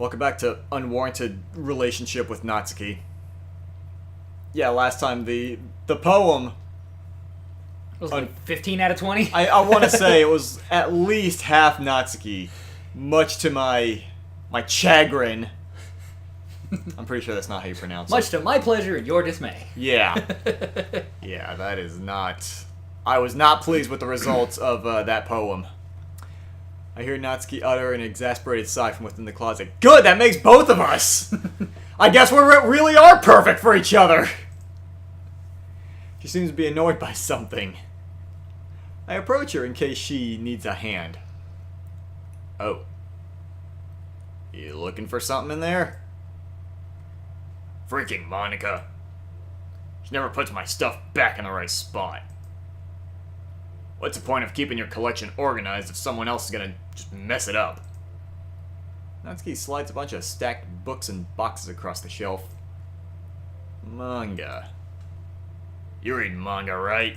Welcome back to Unwarranted Relationship with Natsuki. Yeah, last time the poem... It was like 15 out of 20? I want to say it was at least half Natsuki, much to my chagrin. I'm pretty sure that's not how you pronounce it. Much to my pleasure and your dismay. Yeah. Yeah, that is not... I was not pleased with the results of that poem. I hear Natsuki utter an exasperated sigh from within the closet. Good, that makes both of us! I guess we really are perfect for each other! She seems to be annoyed by something. I approach her in case she needs a hand. Oh. You looking for something in there? Freaking Monica. She never puts my stuff back in the right spot. What's the point of keeping your collection organized if someone else is gonna just mess it up? Natsuki slides a bunch of stacked books and boxes across the shelf. Manga. You read manga, right?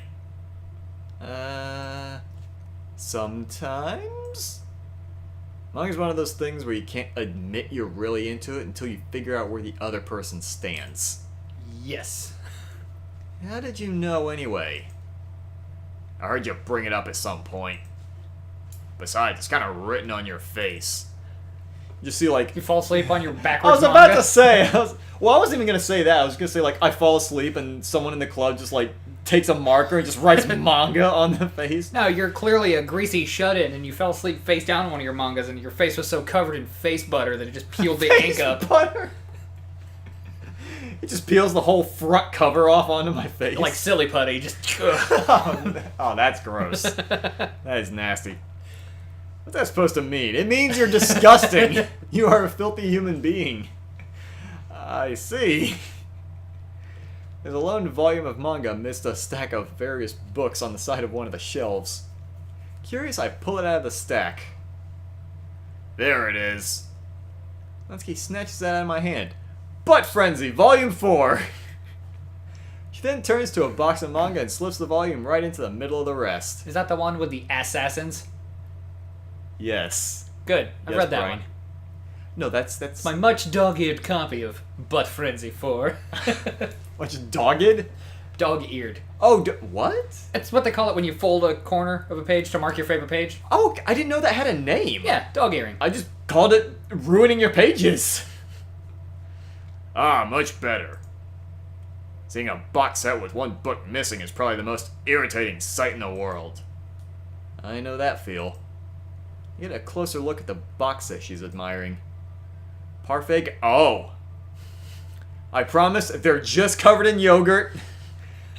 Sometimes? Manga's one of those things where you can't admit you're really into it until you figure out where the other person stands. Yes. How did you know anyway? I heard you bring it up at some point. Besides, it's kind of written on your face. You see, like... You fall asleep on your I backwards was about manga? to say... I wasn't even going to say that. I was going to say, like, I fall asleep and someone in the club just, like, takes a marker and just writes manga on the face. No, you're clearly a greasy shut-in and you fell asleep face down on one of your mangas and your face was so covered in face butter that it just peeled the ink up. Butter? It just peels the whole front cover off onto my face. Like silly putty, just... Oh, that's gross. That is nasty. What's that supposed to mean? It means you're disgusting. You are a filthy human being. I see. There's a lone volume of manga amidst a stack of various books on the side of one of the shelves. Curious, I pull it out of the stack. There it is. Natsuki snatches that out of my hand. Butt Frenzy, Volume 4! She then turns to a box of manga and slips the volume right into the middle of the rest. Is that the one with the assassins? Yes. Good. I've read that Brian. one. No, that's... My much dog-eared copy of Butt Frenzy 4. Much dogged? Dog-eared. Oh, what? That's what they call it when you fold a corner of a page to mark your favorite page. Oh, I didn't know that had a name. Yeah, dog-earing. I just called it ruining your pages. Ah, much better. Seeing a box set with one book missing is probably the most irritating sight in the world. I know that feel. You get a closer look at the box set she's admiring. Parfait. Oh. I promise they're just covered in yogurt.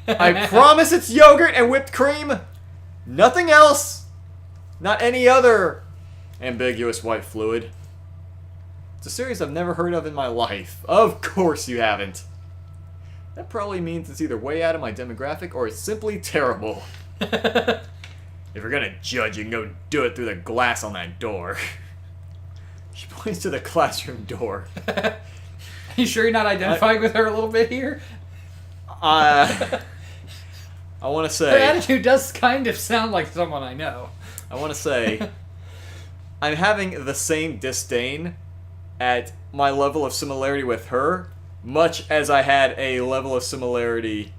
I promise it's yogurt and whipped cream. Nothing else. Not any other ambiguous white fluid. It's a series I've never heard of in my life. Of course you haven't. That probably means it's either way out of my demographic or it's simply terrible. If you're gonna judge, you can go do it through the glass on that door. She points to the classroom door. You sure you're not identifying with her a little bit here? I want to say... Her attitude does kind of sound like someone I know. I want to say... I'm having the same disdain at my level of similarity with her, much as I had a level of similarity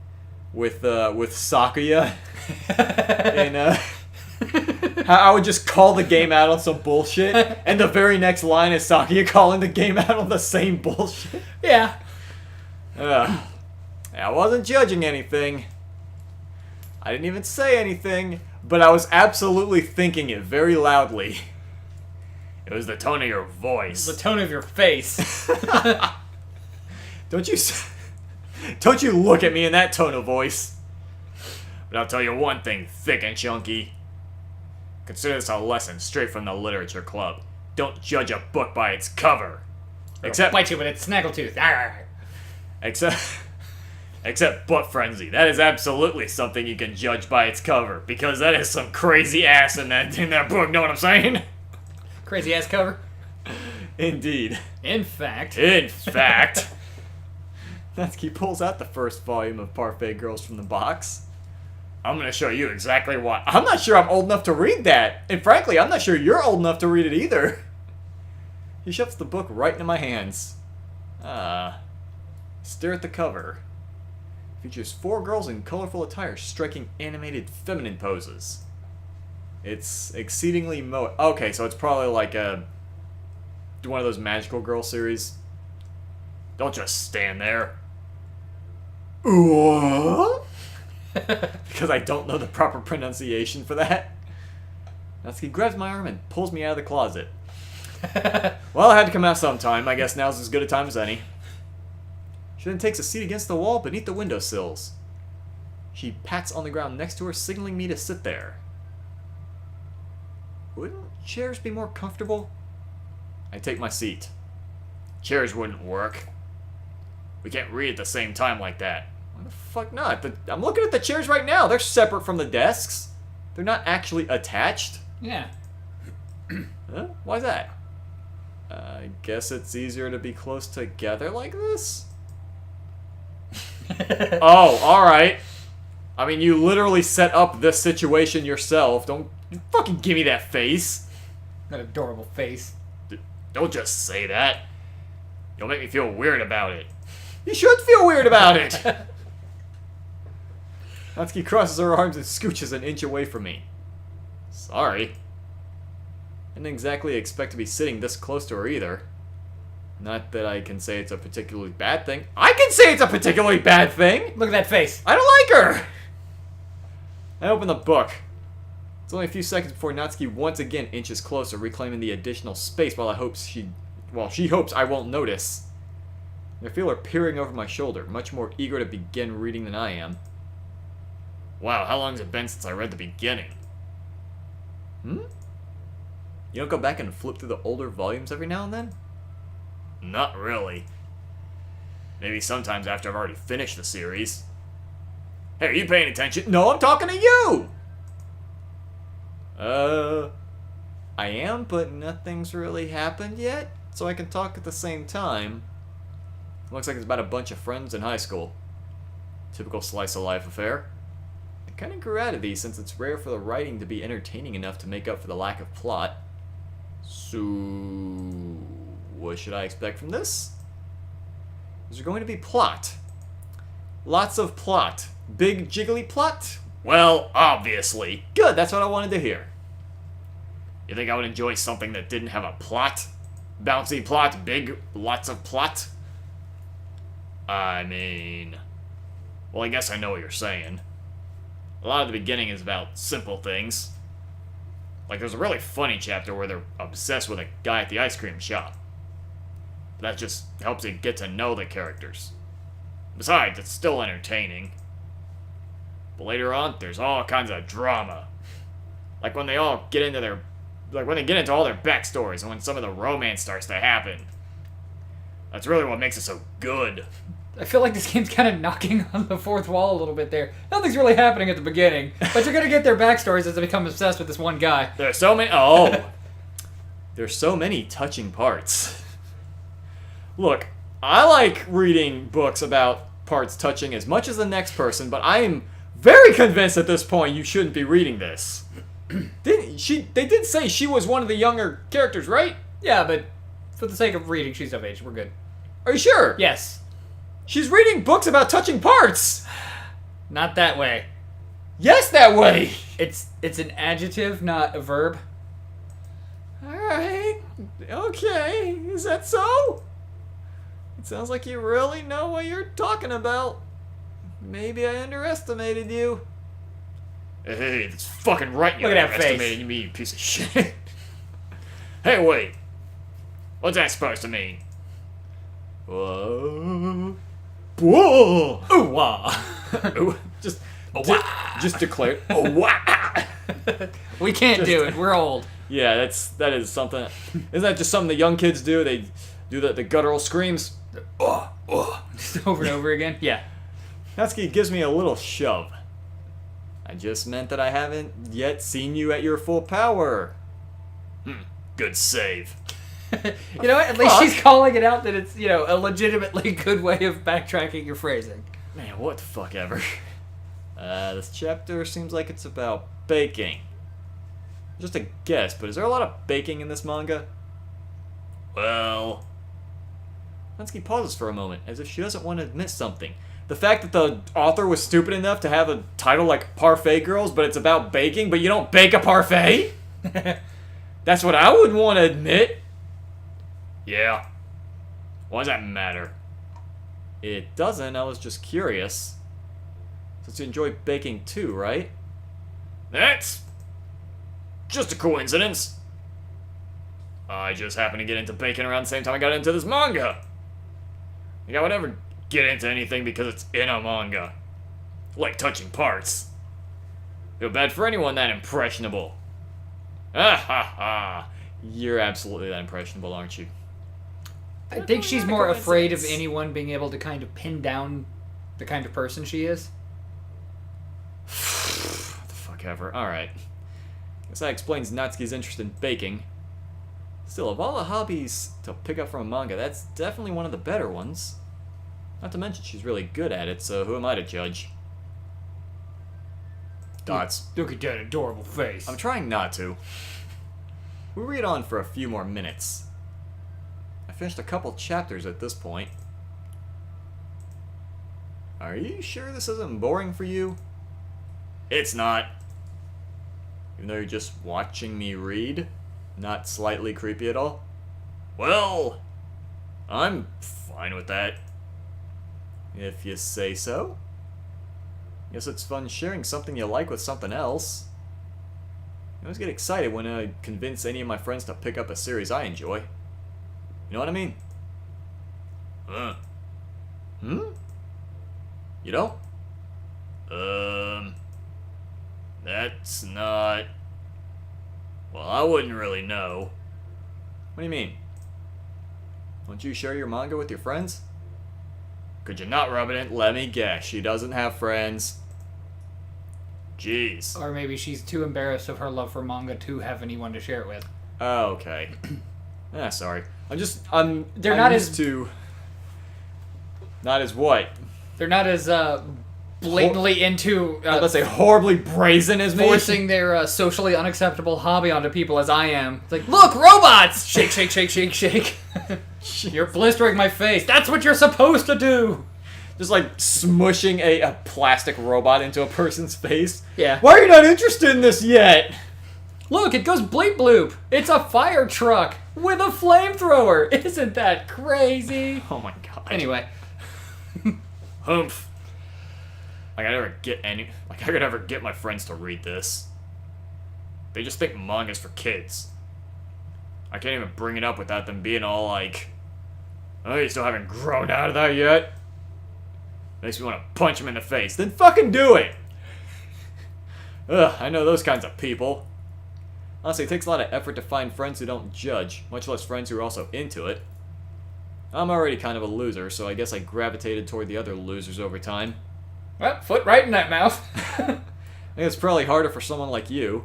with Sakuya. And how I would just call the game out on some bullshit, and the very next line is Sakuya calling the game out on the same bullshit. Yeah. I wasn't judging anything. I didn't even say anything, but I was absolutely thinking it very loudly. It was the tone of your voice. The tone of your face. Don't you look at me in that tone of voice. But I'll tell you one thing, thick and chunky. Consider this a lesson straight from the literature club. Don't judge a book by its cover. Except bite you with its snaggletooth. Except Butt Frenzy. That is absolutely something you can judge by its cover, because that is some crazy ass in that book, know what I'm saying? Crazy ass cover. Indeed. In fact. Natsuki pulls out the first volume of Parfait Girls from the box. I'm gonna show you exactly why. I'm not sure I'm old enough to read that. And frankly, I'm not sure you're old enough to read it either. He shoves the book right into my hands. Stare at the cover. Features 4 girls in colorful attire striking animated feminine poses. It's exceedingly okay, so it's probably like one of those magical girl series. Don't just stand there. What? Because I don't know the proper pronunciation for that. Natsuki grabs my arm and pulls me out of the closet. Well, I had to come out sometime. I guess now's as good a time as any. She then takes a seat against the wall beneath the windowsills. She pats on the ground next to her, signaling me to sit there. Wouldn't chairs be more comfortable? I take my seat. Chairs wouldn't work. We can't read at the same time like that. Why the fuck not? I'm looking at the chairs right now. They're separate from the desks. They're not actually attached. Yeah. Huh? Why's that? I guess it's easier to be close together like this? Oh, alright. I mean, you literally set up this situation yourself. Don't fucking give me that face. That adorable face. Don't just say that. You'll make me feel weird about it. You should feel weird about it. Natsuki crosses her arms and scooches an inch away from me. Sorry. I didn't exactly expect to be sitting this close to her either. Not that I can say it's a particularly bad thing. I can say it's a particularly bad thing! Look at that face. I don't like her! I open the book. It's only a few seconds before Natsuki once again inches closer, reclaiming the additional space while she hopes I won't notice. I feel her peering over my shoulder, much more eager to begin reading than I am. Wow, how long has it been since I read the beginning? You don't go back and flip through the older volumes every now and then? Not really. Maybe sometimes after I've already finished the series. Hey, are you paying attention? No, I'm talking to you! I am, but nothing's really happened yet, so I can talk at the same time. Looks like it's about a bunch of friends in high school. Typical slice of life affair. I kinda grew out of these since it's rare for the writing to be entertaining enough to make up for the lack of plot. So, what should I expect from this? Is there going to be plot? Lots of plot. Big jiggly plot? Well, obviously. Good, that's what I wanted to hear. You think I would enjoy something that didn't have a plot? Bouncy plot, big, lots of plot? I mean... Well, I guess I know what you're saying. A lot of the beginning is about simple things. Like, there's a really funny chapter where they're obsessed with a guy at the ice cream shop. That just helps you get to know the characters. Besides, it's still entertaining. But later on, there's all kinds of drama. Like when they all get into their... Like when they get into all their backstories and when some of the romance starts to happen. That's really what makes it so good. I feel like this game's kind of knocking on the fourth wall a little bit there. Nothing's really happening at the beginning, but you're gonna get their backstories as they become obsessed with this one guy. There's so many... Oh! There's so many touching parts. Look, I like reading books about parts touching as much as the next person, but I am very convinced at this point you shouldn't be reading this. They did say she was one of the younger characters, right? Yeah, but for the sake of reading, she's of age. We're good. Are you sure? Yes. She's reading books about touching parts! Not that way. Yes, that way! It's an adjective, not a verb. Alright. Okay. Is that so? It sounds like you really know what you're talking about. Maybe I underestimated you. Hey, that's fucking right you Look at that underestimated face. me, you piece of shit. Hey, wait. What's that supposed to mean? Whoa. Whoa. Ooh, wah. Ooh, just declare. Oh, wow. We can't do it. We're old. Yeah, that is something. Isn't that just something the young kids do? They do the guttural screams. Just over and over again. Yeah. Natsuki gives me a little shove. I just meant that I haven't yet seen you at your full power. Good save. You know what? At least she's calling it out that it's, a legitimately good way of backtracking your phrasing. Man, what the fuck ever. This chapter seems like it's about baking. Just a guess, but is there a lot of baking in this manga? Well... Natsuki pauses for a moment, as if she doesn't want to admit something. The fact that the author was stupid enough to have a title like Parfait Girls, but it's about baking, but you don't bake a parfait? That's what I would want to admit. Yeah. Why does that matter? It doesn't, I was just curious. Since you enjoy baking too, right? That's just a coincidence. I just happened to get into baking around the same time I got into this manga. Like, I would never get into anything because it's in a manga. Like touching parts. Feel bad for anyone that impressionable. Ah ha ha. You're absolutely that impressionable, aren't you? I think she's more afraid of anyone being able to kind of pin down the kind of person she is. What the fuck ever. Alright. Guess that explains Natsuki's interest in baking. Still, of all the hobbies to pick up from a manga, that's definitely one of the better ones. Not to mention she's really good at it, so who am I to judge? Dots. Look at that adorable face. I'm trying not to. We'll read on for a few more minutes. I finished a couple chapters at this point. Are you sure this isn't boring for you? It's not. Even though you're just watching me read? Not slightly creepy at all? Well, I'm fine with that. If you say so. Guess it's fun sharing something you like with something else. I always get excited when I convince any of my friends to pick up a series I enjoy. You know what I mean? You don't? That's not... Well, I wouldn't really know. What do you mean? Won't you share your manga with your friends? Could you not rub it in? Let me guess. She doesn't have friends. Jeez. Or maybe she's too embarrassed of her love for manga to have anyone to share it with. Oh, okay. Sorry. They're not used as... to... Not as what? They're not as, blatantly into... let's say horribly brazen as me. Forcing their socially unacceptable hobby onto people as I am. It's like, look, robots! Shake, shake, shake, shake, shake. You're blistering my face. That's what you're supposed to do! Just like smushing a plastic robot into a person's face. Yeah. Why are you not interested in this yet? Look, it goes bleep bloop. It's a fire truck with a flamethrower. Isn't that crazy? Oh my god. Anyway. Humph. I could never get my friends to read this. They just think manga's for kids. I can't even bring it up without them being all like, oh, you still haven't grown out of that yet? Makes me want to punch them in the face. Then fucking do it! Ugh, I know those kinds of people. Honestly, it takes a lot of effort to find friends who don't judge, much less friends who are also into it. I'm already kind of a loser, so I guess I gravitated toward the other losers over time. Well, foot right in that mouth. I think it's probably harder for someone like you.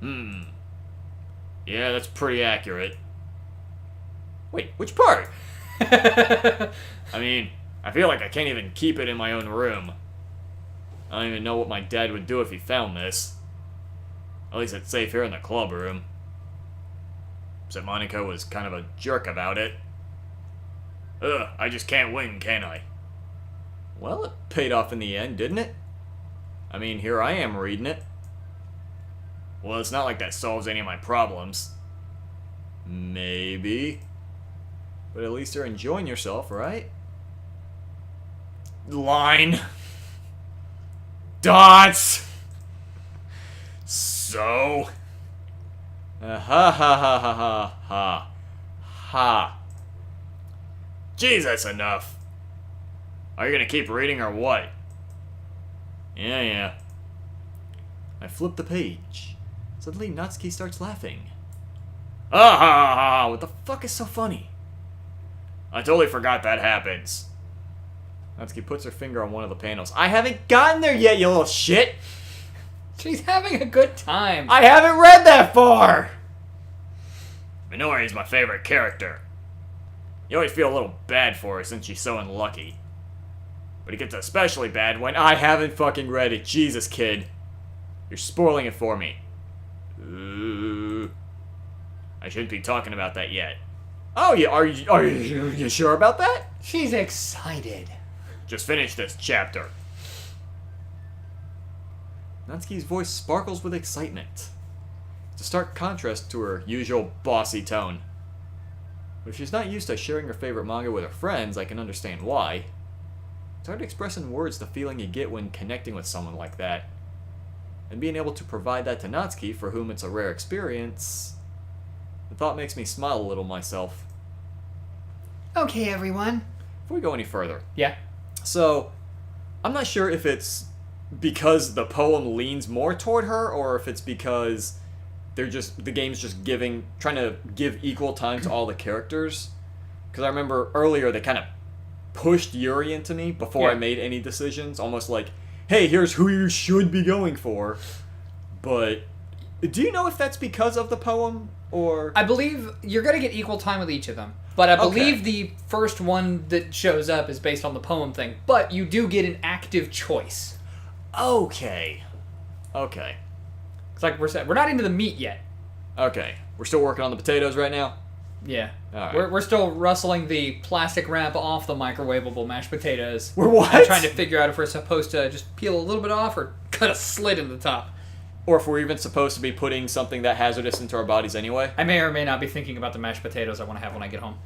Yeah, that's pretty accurate. Wait, which part? I mean, I feel like I can't even keep it in my own room. I don't even know what my dad would do if he found this. At least it's safe here in the club room. Except Monica was kind of a jerk about it. Ugh, I just can't win, can I? Well, it paid off in the end, didn't it? I mean, here I am reading it. Well, it's not like that solves any of my problems. Maybe. But at least you're enjoying yourself, right? Line. Dots. So. Ha ha ha ha ha ha. Ha. Jeez, that's enough. Are you gonna keep reading or what? Yeah. I flip the page. Suddenly, Natsuki starts laughing. Ah ha ha ha! What the fuck is so funny? I totally forgot that happens. Natsuki puts her finger on one of the panels. I haven't gotten there yet, you little shit! She's having a good time. I haven't read that far! Minori is my favorite character. You always feel a little bad for her since she's so unlucky. But it gets especially bad when I haven't fucking read it. Jesus, kid. You're spoiling it for me. I shouldn't be talking about that yet. Oh, yeah, are you sure about that? She's excited. Just finish this chapter. Natsuki's voice sparkles with excitement. It's a stark contrast to her usual bossy tone. But if she's not used to sharing her favorite manga with her friends, I can understand why. It's hard to express in words the feeling you get when connecting with someone like that. And being able to provide that to Natsuki, for whom it's a rare experience, the thought makes me smile a little myself. Okay, everyone. Before we go any further, Yeah. so I'm not sure if it's because the poem leans more toward her, or if it's because the game's just trying to give equal time to all the characters. Because I remember earlier they kind of pushed Yuri into me before I made any decisions, almost like, hey, here's who you should be going for. But do you know if that's because of the poem, or... I believe you're going to get equal time with each of them. But I believe the first one that shows up is based on the poem thing. But you do get an active choice. Okay. It's like we're not into the meat yet. Okay. We're still working on the potatoes right now? Yeah. Alright. We're still rustling the plastic wrap off the microwavable mashed potatoes. We're what? And trying to figure out if we're supposed to just peel a little bit off or cut a slit in the top. Or if we're even supposed to be putting something that hazardous into our bodies anyway. I may or may not be thinking about the mashed potatoes I want to have when I get home.